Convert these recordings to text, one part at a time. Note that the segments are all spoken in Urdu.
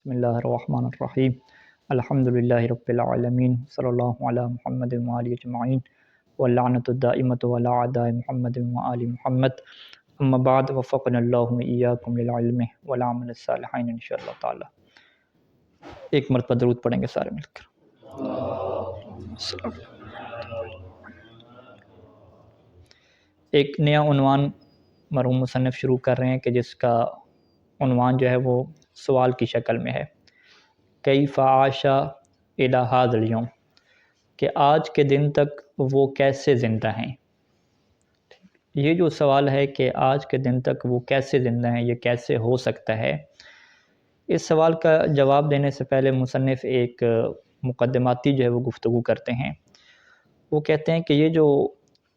بسم اللہ الرحمن الرحیم الحمدللہ رب العالمین صلی اللہ علی محمد و آلہ اجمعین واللعنۃ الدائمۃ علی اعداء محمد و آل محمد اما بعد وفقنا اللہ وإیاکم للعلم والعمل الصالحین انشاءاللہ تعالی۔ ایک مرتبہ درود پڑھیں گے سارے مل کر۔ ایک نیا عنوان مرحوم مصنف شروع کر رہے ہیں کہ جس کا عنوان جو ہے وہ سوال کی شکل میں ہے، کیف عاش الی ھذا الیوم، کہ آج کے دن تک وہ کیسے زندہ ہیں۔ یہ جو سوال ہے کہ آج کے دن تک وہ کیسے زندہ ہیں، یہ کیسے ہو سکتا ہے، اس سوال کا جواب دینے سے پہلے مصنف ایک مقدماتی جو ہے وہ گفتگو کرتے ہیں۔ وہ کہتے ہیں کہ یہ جو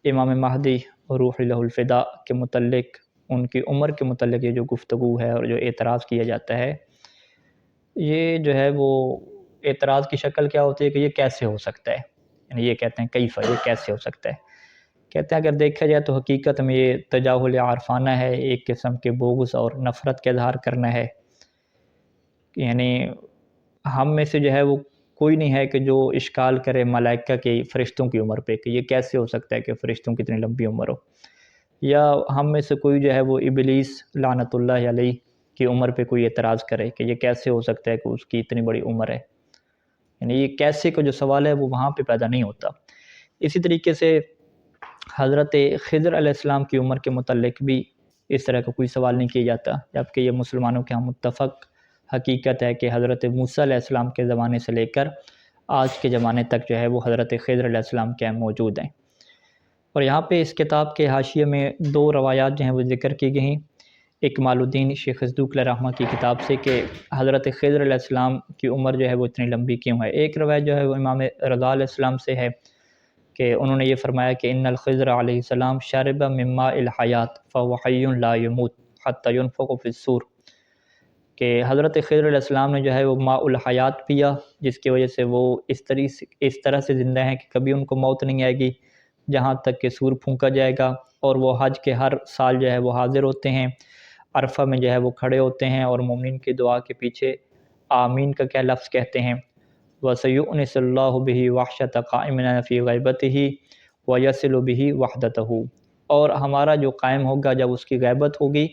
امام مہدی روح لہ الفداء کے متعلق، ان کی عمر کے متعلق یہ جو گفتگو ہے اور جو اعتراض کیا جاتا ہے، یہ جو ہے وہ اعتراض کی شکل کیا ہوتی ہے کہ یہ کیسے ہو سکتا ہے، یعنی یہ کہتے ہیں کیف، یہ کیسے ہو سکتا ہے۔ کہتے ہیں اگر دیکھا جائے تو حقیقت میں یہ تجاہل عارفانہ ہے، ایک قسم کے بغض اور نفرت کا اظہار کرنا ہے۔ یعنی ہم میں سے جو ہے وہ کوئی نہیں ہے کہ جو اشکال کرے ملائکہ کی فرشتوں کی عمر پہ کہ یہ کیسے ہو سکتا ہے کہ فرشتوں کی اتنی لمبی عمر ہو، یا ہم میں سے کوئی جو ہے وہ ابلیس لعنت اللہ علیہ کی عمر پہ کوئی اعتراض کرے کہ یہ کیسے ہو سکتا ہے کہ اس کی اتنی بڑی عمر ہے۔ یعنی یہ کیسے کا جو سوال ہے وہ وہاں پہ پیدا نہیں ہوتا۔ اسی طریقے سے حضرت خضر علیہ السلام کی عمر کے متعلق بھی اس طرح کا کوئی سوال نہیں کیا جاتا، جبکہ یہ مسلمانوں کے ہاں متفق حقیقت ہے کہ حضرت موسیٰ علیہ السلام کے زمانے سے لے کر آج کے زمانے تک جو ہے وہ حضرت خضر علیہ السلام کے موجود ہیں۔ اور یہاں پہ اس کتاب کے حاشیے میں دو روایات جو ہیں وہ ذکر کی گئی ہیں، اکمال الدین شیخ صدوق علیہ رحمہ کی کتاب سے کہ حضرت خضر علیہ السلام کی عمر جو ہے وہ اتنی لمبی کیوں ہے۔ ایک روایت جو ہے وہ امام رضا علیہ السلام سے ہے کہ انہوں نے یہ فرمایا کہ ان الخضر علیہ السلام شرب من ماء الحیات فهو حی لا يموت حتی ينفخ فی الصور، کہ حضرت خضر علیہ السلام نے جو ہے وہ ماء الحیات پیا، جس کی وجہ سے وہ اس طرح سے زندہ ہیں کہ کبھی ان کو موت نہیں آئے گی جہاں تک کہ سور پھونکا جائے گا، اور وہ حج کے ہر سال جو ہے وہ حاضر ہوتے ہیں، عرفہ میں جو ہے وہ کھڑے ہوتے ہیں اور مومنین کی دعا کے پیچھے آمین کا کیا لفظ کہتے ہیں، وَسَيُؤْنِسُ اللَّهُ بِهِ وَحْشَةَ قَائِمًا فِي غَیبَتِهِ وَيَصِلُ بِهِ وَحْدَتَهُ، اور ہمارا جو قائم ہوگا جب اس کی غیبت ہوگی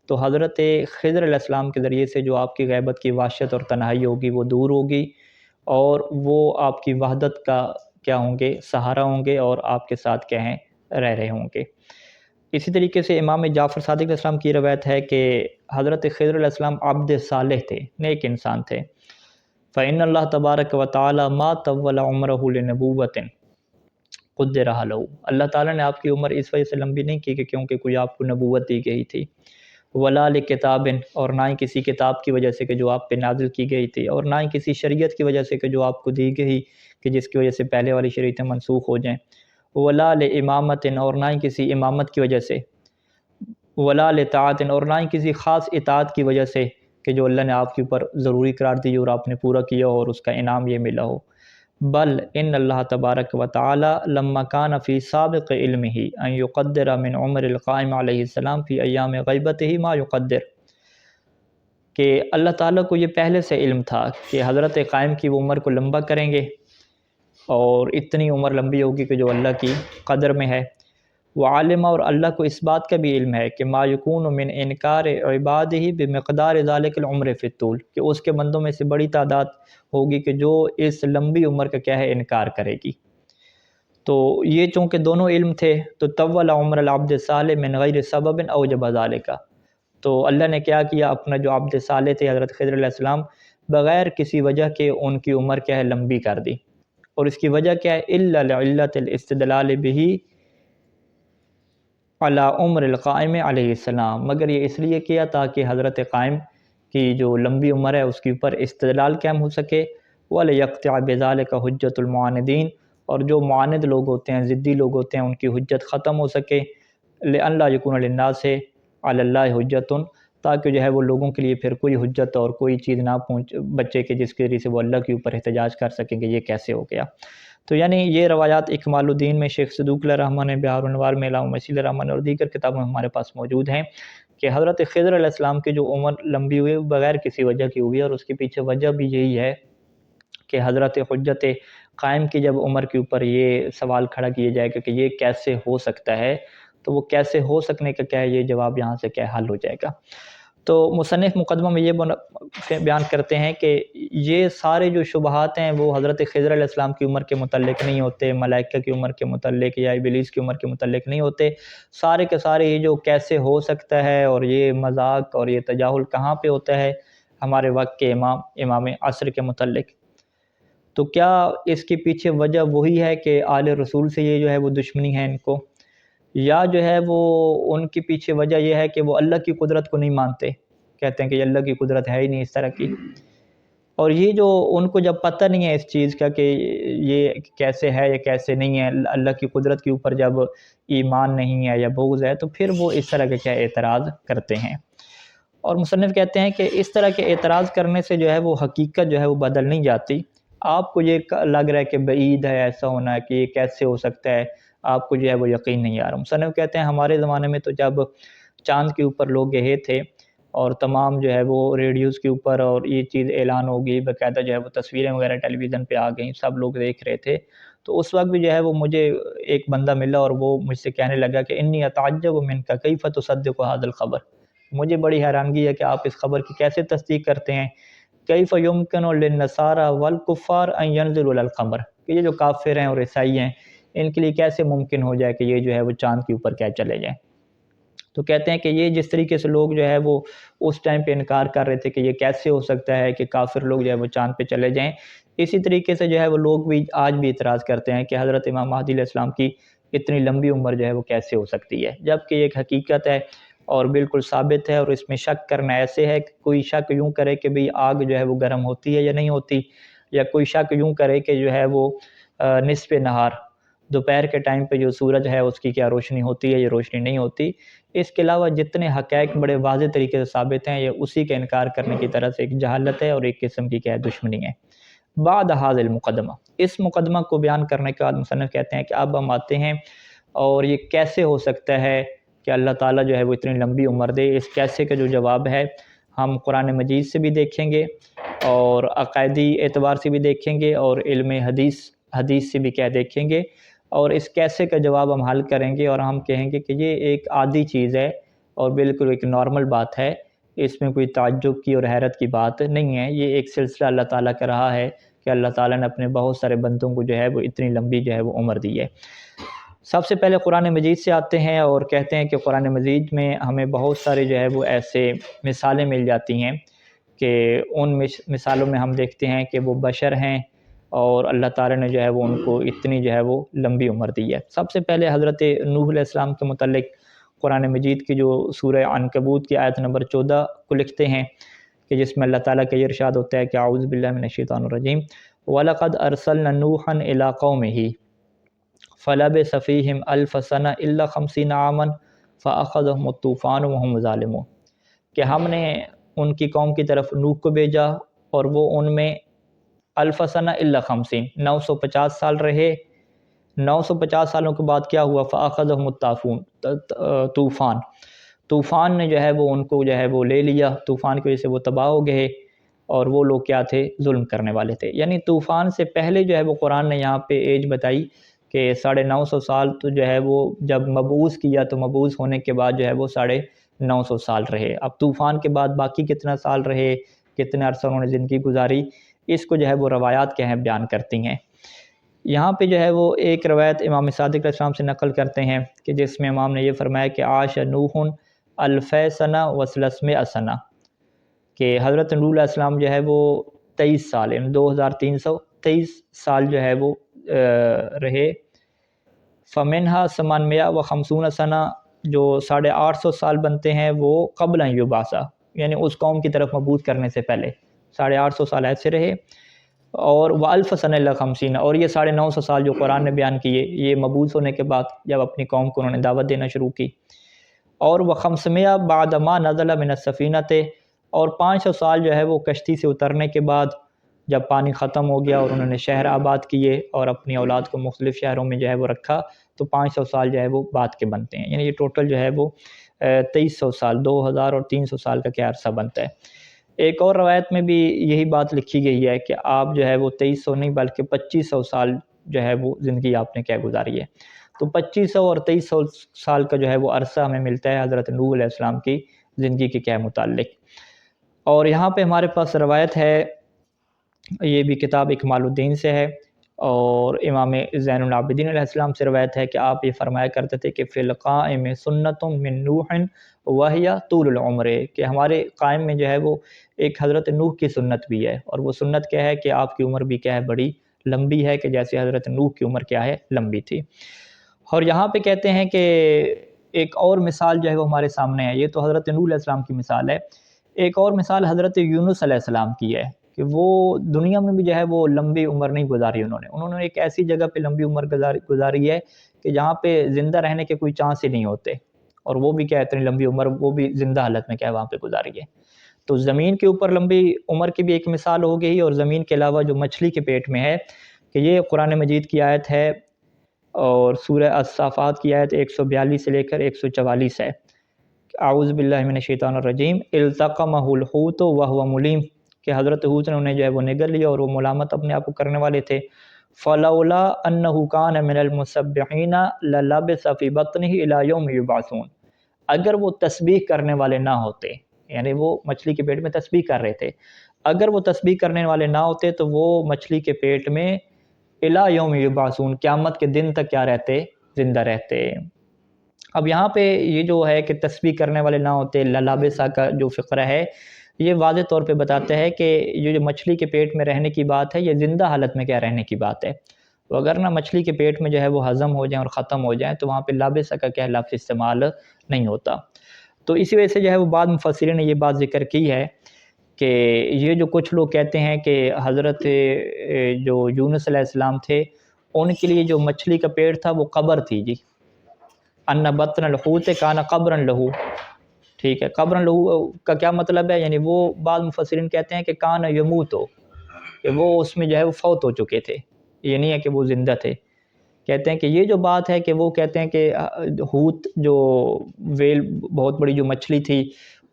تو حضرت خضر علیہ السلام کے ذریعے سے جو آپ کی غیبت کی وحشت اور تنہائی ہوگی وہ دور ہوگی، اور وہ آپ کی وحدت کا کیا ہوں گے، سہارا ہوں گے، اور آپ کے ساتھ کیا ہیں، رہ رہے ہوں گے۔ اسی طریقے سے امام جعفر صادق علیہ السلام کی روایت ہے کہ حضرت خضر علیہ السلام عبد صالح تھے، نیک انسان تھے۔ فإن اللہ تبارک و تعالی ما طول عمرہ لنبوۃ قدرہ لہ، اللہ تعالیٰ نے آپ کی عمر اس وجہ سے لمبی نہیں کی کہ کیونکہ کوئی آپ کو نبوت دی گئی تھی، ولا لکتاب، اور نہ ہی کسی کتاب کی وجہ سے کہ جو آپ پہ نازل کی گئی تھی، اور نہ ہی کسی شریعت کی وجہ سے کہ جو آپ کو دی گئی کہ جس کی وجہ سے پہلے والی شریعتیں منسوخ ہو جائیں، ولا لامامت، اور نہ ہی کسی امامت کی وجہ سے، ولا لطاعت، اور نہ ہی کسی خاص اطاعت کی وجہ سے کہ جو اللہ نے آپ کے اوپر ضروری قرار دی اور آپ نے پورا کیا ہو اور اس کا انعام یہ ملا ہو، بل ان اللہ تبارک و تعالی لما کان فی سابق علمہ ان یقدر من عمر القائم علیہ السلام فی ایام غیبتہ ما یقدر، کہ اللہ تعالیٰ کو یہ پہلے سے علم تھا کہ حضرت قائم کی وہ عمر کو لمبا کریں گے، اور اتنی عمر لمبی ہوگی کہ جو اللہ کی قدر میں ہے، وعالم، اور اللہ کو اس بات کا بھی علم ہے کہ ما یکون من انکار عبادہ بمقدار ذلک العمر فی الطول، کہ اس کے بندوں میں سے بڑی تعداد ہوگی کہ جو اس لمبی عمر کا کیا ہے، انکار کرے گی۔ تو یہ چونکہ دونوں علم تھے تو طول عمر العبد صالح من غیر سبب اوجب ذلک، تو اللہ نے کیا کیا، اپنا جو عبد صالح تھے حضرت خضر علیہ السلام، بغیر کسی وجہ کے ان کی عمر کیا ہے، لمبی کر دی، اور اس کی وجہ کیا ہے، الا لعلت الاستدلال بہ علی عمر القائم علیہ السلام، مگر یہ اس لیے کیا تاکہ حضرت قائم کی جو لمبی عمر ہے اس کے اوپر استدلال قائم ہو سکے، وَلِيَقْطِعَ بِذَلِكَ حُجَّةُ الْمُعَانِدِينَ، اور جو معاند لوگ ہوتے ہیں، ضدی لوگ ہوتے ہیں، ان کی حجت ختم ہو سکے، لِأَنْ لَا يَكُونَ لِلنَّاسِ عَلَى اللَّهِ حُجَّةٌ، تاکہ جو ہے وہ لوگوں کے لیے پھر کوئی حجت اور کوئی چیز نہ بچے کہ جس کے ذریعے سے وہ اللہ کے اوپر احتجاج کر سکیں کہ یہ کیسے ہو گیا۔ تو یعنی یہ روایات اکمال الدین میں شیخ صدوق علیہ رحمہ نے، بہار الانوار میں علامہ مسیح علیہ رحمہ نے، اور دیگر کتابوں میں ہمارے پاس موجود ہیں کہ حضرت خضر علیہ السلام کی جو عمر لمبی ہوئی بغیر کسی وجہ کی ہوئی، اور اس کے پیچھے وجہ بھی یہی ہے کہ حضرت حجت قائم کی جب عمر کے اوپر یہ سوال کھڑا کیا جائے گا کہ یہ کیسے ہو سکتا ہے، تو وہ کیسے ہو سکنے کا کیا ہے، یہ جواب یہاں سے کیا حل ہو جائے گا۔ تو مصنف مقدمہ میں یہ بیان کرتے ہیں کہ یہ سارے جو شبہات ہیں وہ حضرت خضر علیہ السلام کی عمر کے متعلق نہیں ہوتے، ملائکہ کی عمر کے متعلق یا ابلیس کی عمر کے متعلق نہیں ہوتے، سارے کے سارے یہ جو کیسے ہو سکتا ہے اور یہ مذاق اور یہ تجاہل کہاں پہ ہوتا ہے، ہمارے وقت کے امام عصر کے متعلق۔ تو کیا اس کے پیچھے وجہ وہی ہے کہ آل رسول سے یہ جو ہے وہ دشمنی ہے ان کو، یا جو ہے وہ ان کے پیچھے وجہ یہ ہے کہ وہ اللہ کی قدرت کو نہیں مانتے، کہتے ہیں کہ یہ اللہ کی قدرت ہے ہی نہیں اس طرح کی، اور یہ جو ان کو جب پتہ نہیں ہے اس چیز کا کہ یہ کیسے ہے یا کیسے نہیں ہے، اللہ کی قدرت کے اوپر جب ایمان نہیں ہے یا بغض ہے، تو پھر وہ اس طرح کے کیا اعتراض کرتے ہیں۔ اور مصنف کہتے ہیں کہ اس طرح کے اعتراض کرنے سے جو ہے وہ حقیقت جو ہے وہ بدل نہیں جاتی، آپ کو یہ لگ رہا ہے کہ بعید ہے ایسا ہونا کہ یہ کیسے ہو سکتا ہے، آپ کو جو ہے وہ یقین نہیں آ رہا۔ مصنف کہتے ہیں ہمارے زمانے میں تو جب چاند کے اوپر لوگ گئے تھے اور تمام جو ہے وہ ریڈیوز کے اوپر اور یہ چیز اعلان ہو گئی، باقاعدہ جو ہے وہ تصویریں وغیرہ ٹیلی ویژن پہ آ گئیں، سب لوگ دیکھ رہے تھے، تو اس وقت بھی جو ہے وہ مجھے ایک بندہ ملا اور وہ مجھ سے کہنے لگا کہ انی اتعجب منک کیف تصدق هذا الخبر، مجھے بڑی حیرانگی ہے کہ آپ اس خبر کی کیسے تصدیق کرتے ہیں، کیف یمکن للنصارى والکفار ان ينزلوا الى القمر، کہ یہ جو کافر ہیں اور عیسائی ہیں ان کے لیے کیسے ممکن ہو جائے کہ یہ جو ہے وہ چاند کے اوپر کیا چلے جائیں۔ تو کہتے ہیں کہ یہ جس طریقے سے لوگ جو ہے وہ اس ٹائم پہ انکار کر رہے تھے کہ یہ کیسے ہو سکتا ہے کہ کافر لوگ جو ہے وہ چاند پہ چلے جائیں، اسی طریقے سے جو ہے وہ لوگ بھی آج بھی اعتراض کرتے ہیں کہ حضرت امام مہدی علیہ السلام کی اتنی لمبی عمر جو ہے وہ کیسے ہو سکتی ہے، جبکہ یہ ایک حقیقت ہے اور بالکل ثابت ہے، اور اس میں شک کرنا ایسے ہے کہ کوئی شک یوں کرے کہ بھئی آگ جو ہے وہ گرم ہوتی ہے یا نہیں ہوتی، یا کوئی شک یوں کرے کہ جو ہے وہ نصف نہار دوپہر کے ٹائم پہ جو سورج ہے اس کی کیا روشنی ہوتی ہے یا روشنی نہیں ہوتی۔ اس کے علاوہ جتنے حقائق بڑے واضح طریقے سے ثابت ہیں، یہ اسی کا انکار کرنے کی طرح سے ایک جہالت ہے اور ایک قسم کی کیا ہے دشمنی ہے۔ بعد ھذا المقدمہ، اس مقدمہ کو بیان کرنے کے بعد مصنف کہتے ہیں کہ اب ہم آتے ہیں اور یہ کیسے ہو سکتا ہے کہ اللہ تعالیٰ جو ہے وہ اتنی لمبی عمر دے، اس کیسے کا جو جواب ہے ہم قرآن مجید سے بھی دیکھیں گے اور عقائدی اعتبار سے بھی دیکھیں گے اور علم حدیث سے بھی کیا دیکھیں گے، اور اس کیسے کا جواب ہم حل کریں گے اور ہم کہیں گے کہ یہ ایک عادی چیز ہے اور بالکل ایک نارمل بات ہے، اس میں کوئی تعجب کی اور حیرت کی بات نہیں ہے، یہ ایک سلسلہ اللہ تعالیٰ کا رہا ہے کہ اللہ تعالیٰ نے اپنے بہت سارے بندوں کو جو ہے وہ اتنی لمبی جو ہے وہ عمر دی ہے۔ سب سے پہلے قرآن مجید سے آتے ہیں اور کہتے ہیں کہ قرآن مجید میں ہمیں بہت سارے جو ہے وہ ایسے مثالیں مل جاتی ہیں کہ ان مثالوں میں ہم دیکھتے ہیں کہ وہ بشر ہیں اور اللہ تعالیٰ نے جو ہے وہ ان کو اتنی جو ہے وہ لمبی عمر دی ہے۔ سب سے پہلے حضرت نوح علیہ السلام کے متعلق قرآن مجید کی جو سورہ عنکبوت کی آیت نمبر 14 کو لکھتے ہیں کہ جس میں اللہ تعالیٰ کا یہ ارشاد ہوتا ہے کہ اعوذ باللہ من الشیطان الرجیم وَلَقَدْ أَرْسَلْنَا نُوحًا إِلَىٰ قَوْمِهِ فَلَبِثَ فِيهِمْ أَلْفَ سَنَةٍ إِلَّا 50 عَامًا فَأَخَذَهُمُ الطُّوفَانُ وَهُمْ ظَالِمُونَ، کہ ہم نے ان کی قوم کی طرف نوح کو بھیجا اور وہ ان میں الف سنہ الا 50 950 سال رہے، 950 سالوں کے بعد کیا ہوا، فَأَخَذَهُمُ طوفان نے جو ہے وہ ان کو جو ہے وہ لے لیا، طوفان کی وجہ سے وہ تباہ ہو گئے، اور وہ لوگ کیا تھے، ظلم کرنے والے تھے۔ یعنی طوفان سے پہلے جو ہے وہ قرآن نے یہاں پہ ایج بتائی کہ 950 سال تو جو ہے وہ جب مبعوث کیا تو مبعوث ہونے کے بعد جو ہے وہ 950 سال رہے، اب طوفان کے بعد باقی کتنا سال رہے، کتنے عرصہ انہوں نے زندگی گزاری، اس کو جو ہے وہ روایات کیا ہیں بیان کرتی ہیں۔ یہاں پہ جو ہے وہ ایک روایت امام صادق علیہ السلام سے نقل کرتے ہیں کہ جس میں امام نے یہ فرمایا کہ عاش نوح الف سنہ و300 سنہ، کہ حضرت نوح علیہ السلام جو ہے وہ 23 سال یعنی 2323 سال جو ہے وہ رہے۔ فمنہا 850 سنہ، جو 850 سال بنتے ہیں وہ قبل ان یبعث، یعنی اس قوم کی طرف مبعوث کرنے سے پہلے 850 سال ایسے رہے، اور وَأَلْفَ سَنَةٍ إِلَّا 50، اور یہ 950 سال جو قرآن نے بیان کیے یہ مبعوث ہونے کے بعد جب اپنی قوم کو انہوں نے دعوت دینا شروع کی، اور و500 بعد ما نزل من السفینۃ، اور 500 سال جو ہے وہ کشتی سے اترنے کے بعد جب پانی ختم ہو گیا اور انہوں نے شہر آباد کیے اور اپنی اولاد کو مختلف شہروں میں جو ہے وہ رکھا، تو 500 سال جو ہے وہ بعد کے بنتے ہیں، یعنی یہ ٹوٹل جو ہے وہ 2300 سال، 2000 اور 300 سال کا کیا عرصہ بنتا ہے۔ ایک اور روایت میں بھی یہی بات لکھی گئی ہے کہ آپ جو ہے وہ 2300 نہیں بلکہ 2500 سال جو ہے وہ زندگی آپ نے کیا گزاری ہے۔ تو 2500 اور 2300 سال کا جو ہے وہ عرصہ ہمیں ملتا ہے حضرت نوح علیہ السلام کی زندگی کے کیا متعلق۔ اور یہاں پہ ہمارے پاس روایت ہے، یہ بھی کتاب اکمال الدین سے ہے، اور امام زین العابدین علیہ السلام سے روایت ہے کہ آپ یہ فرمایا کرتے تھے کہ فی القائم سنت من نوح وہی طول العمر، کہ ہمارے قائم میں جو ہے وہ ایک حضرت نوح کی سنت بھی ہے، اور وہ سنت کیا ہے کہ آپ کی عمر بھی کیا ہے بڑی لمبی ہے، کہ جیسے حضرت نوح کی عمر کیا ہے لمبی تھی۔ اور یہاں پہ کہتے ہیں کہ ایک اور مثال جو ہے وہ ہمارے سامنے ہے، یہ تو حضرت نوح علیہ السلام کی مثال ہے، ایک اور مثال حضرت یونس علیہ السلام کی ہے کہ وہ دنیا میں بھی جو ہے وہ لمبی عمر نہیں گزاری، انہوں نے ایک ایسی جگہ پہ لمبی عمر گزاری ہے کہ جہاں پہ زندہ رہنے کے کوئی چانس ہی نہیں ہوتے، اور وہ بھی کیا اتنی لمبی عمر وہ بھی زندہ حالت میں کیا وہاں پہ گزاری ہے۔ تو زمین کے اوپر لمبی عمر کی بھی ایک مثال ہو گئی، اور زمین کے علاوہ جو مچھلی کے پیٹ میں ہے، کہ یہ قرآن مجید کی آیت ہے، اور سورہ الصافات کی آیت 142 سے لے کر 144 ہے۔ اعوذ باللہ من الشیطان الرجیم، التقمہ الحوت وہو ملیم، کہ حضرت حوت نے انہیں جو ہے وہ نگل لیا اور وہ ملامت اپنے آپ کو کرنے والے تھے۔ فلولا انہ کان من المسبحین للبث فی بطنہ الی یوم یبعثون، اگر وہ تسبیح کرنے والے نہ ہوتے، یعنی وہ مچھلی کے پیٹ میں تسبیح کر رہے تھے، اگر وہ تسبیح کرنے والے نہ ہوتے تو وہ مچھلی کے پیٹ میں الی یوم یبعثون، قیامت کے دن تک کیا رہتے، زندہ رہتے۔ اب یہاں پہ یہ جو ہے کہ تسبیح کرنے والے نہ ہوتے، للابسہ کا جو فقرہ ہے یہ واضح طور پہ بتاتا ہے کہ یہ جو مچھلی کے پیٹ میں رہنے کی بات ہے، یہ زندہ حالت میں کیا رہنے کی بات ہے۔ تو اگر نہ مچھلی کے پیٹ میں جو ہے وہ ہضم ہو جائیں اور ختم ہو جائیں تو وہاں پہ لابسہ کا کیا لفظ استعمال نہیں ہوتا۔ تو اسی وجہ سے جو ہے وہ بعض مفسرین نے یہ بات ذکر کی ہے کہ یہ جو کچھ لوگ کہتے ہیں کہ حضرت جو یونس علیہ السلام تھے ان کے لیے جو مچھلی کا پیٹ تھا وہ قبر تھی جی، ان بطن الحوت کان قبرا لہو، ٹھیک ہے، قبرا لہو کا کیا مطلب ہے، یعنی وہ بعض مفسرین کہتے ہیں کہ کان یموت ہو، کہ وہ اس میں جو ہے وہ فوت ہو چکے تھے، یہ نہیں ہے کہ وہ زندہ تھے۔ کہتے ہیں کہ یہ جو بات ہے کہ وہ کہتے ہیں کہ حوت جو ویل بہت بڑی جو مچھلی تھی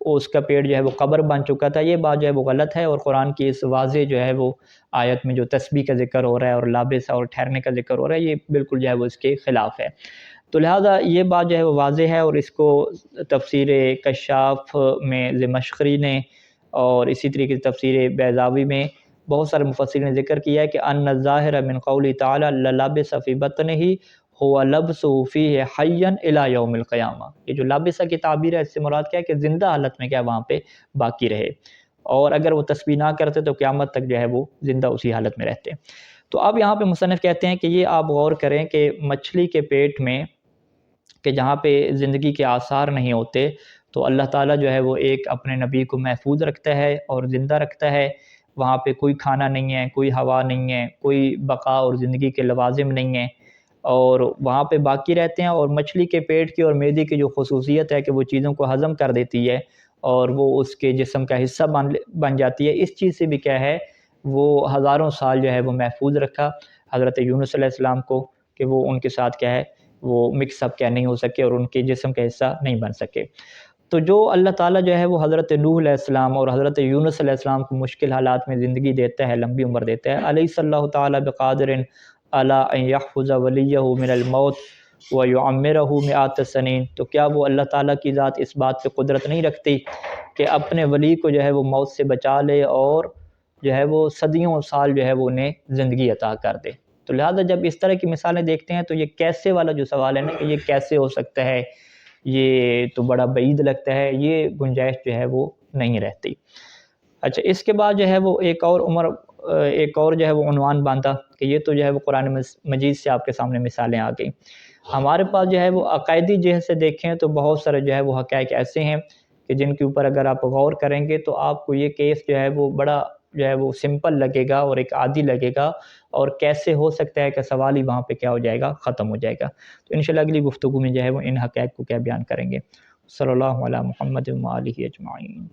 اس کا پیٹ جو ہے وہ قبر بن چکا تھا، یہ بات جو ہے وہ غلط ہے، اور قرآن کی اس واضح جو ہے وہ آیت میں جو تسبیح کا ذکر ہو رہا ہے اور لابسہ اور ٹھہرنے کا ذکر ہو رہا ہے یہ بالکل جو ہے وہ اس کے خلاف ہے۔ تو لہٰذا یہ بات جو ہے وہ واضح ہے، اور اس کو تفسیر کشاف میں زمشقری نے اور اسی طریقے سے تفسیر بیضاوی میں بہت سارے مفسرین نے ذکر کیا ہے کہ ان الظاہر من قول تعالی للبس فی بطنہ هو لبسہ فیہ حیا الی یوم القیامہ، یہ جو لابسہ کی تعبیر ہے اس سے مراد کیا ہے کہ زندہ حالت میں کیا وہاں پہ باقی رہے، اور اگر وہ تسبیح نہ کرتے تو قیامت تک جو ہے وہ زندہ اسی حالت میں رہتے۔ تو اب یہاں پہ مصنف کہتے ہیں کہ یہ آپ غور کریں کہ مچھلی کے پیٹ میں کہ جہاں پہ زندگی کے آثار نہیں ہوتے تو اللہ تعالیٰ جو ہے وہ ایک اپنے نبی کو محفوظ رکھتا ہے اور زندہ رکھتا ہے، وہاں پہ کوئی کھانا نہیں ہے، کوئی ہوا نہیں ہے، کوئی بقا اور زندگی کے لوازم نہیں ہیں، اور وہاں پہ باقی رہتے ہیں، اور مچھلی کے پیٹ کی اور معدے کی جو خصوصیت ہے کہ وہ چیزوں کو ہضم کر دیتی ہے اور وہ اس کے جسم کا حصہ بن جاتی ہے، اس چیز سے بھی کیا ہے وہ ہزاروں سال جو ہے وہ محفوظ رکھا حضرت یونس علیہ السلام کو، کہ وہ ان کے ساتھ کیا ہے وہ مکس اپ کیا نہیں ہو سکے اور ان کے جسم کا حصہ نہیں بن سکے۔ تو جو اللہ تعالیٰ جو ہے وہ حضرت نوح علیہ السلام اور حضرت یونس علیہ السلام کو مشکل حالات میں زندگی دیتا ہے، لمبی عمر دیتا ہے، الیس اللہ تعالیٰ بقادر علی ان یحفظ ولیہ من الموت ویعمرہ مئات السنین، تو کیا وہ اللہ تعالیٰ کی ذات اس بات پہ قدرت نہیں رکھتی کہ اپنے ولی کو جو ہے وہ موت سے بچا لے اور جو ہے وہ صدیوں سال جو ہے وہ انہیں زندگی عطا کر دے۔ تو لہٰذا جب اس طرح کی مثالیں دیکھتے ہیں تو یہ کیسے والا جو سوال ہے نا کہ یہ کیسے ہو سکتا ہے، یہ تو بڑا بعید لگتا ہے، یہ گنجائش جو ہے وہ نہیں رہتی۔ اچھا، اس کے بعد جو ہے وہ ایک اور جو ہے وہ عنوان باندھا کہ یہ تو جو ہے وہ قرآن مجید سے آپ کے سامنے مثالیں آ گئیں، ہمارے پاس جو ہے وہ عقائدی جہت سے دیکھیں تو بہت سارے جو ہے وہ حقائق ایسے ہیں کہ جن کے اوپر اگر آپ غور کریں گے تو آپ کو یہ کیس جو ہے وہ بڑا جو ہے وہ سمپل لگے گا اور ایک عادی لگے گا، اور کیسے ہو سکتا ہے کہ سوال ہی وہاں پہ کیا ہو جائے گا، ختم ہو جائے گا۔ تو انشاءاللہ اگلی گفتگو میں جو ہے وہ ان حقائق کو کیا بیان کریں گے۔ صلی اللہ علی محمد و آلہ اجمعین۔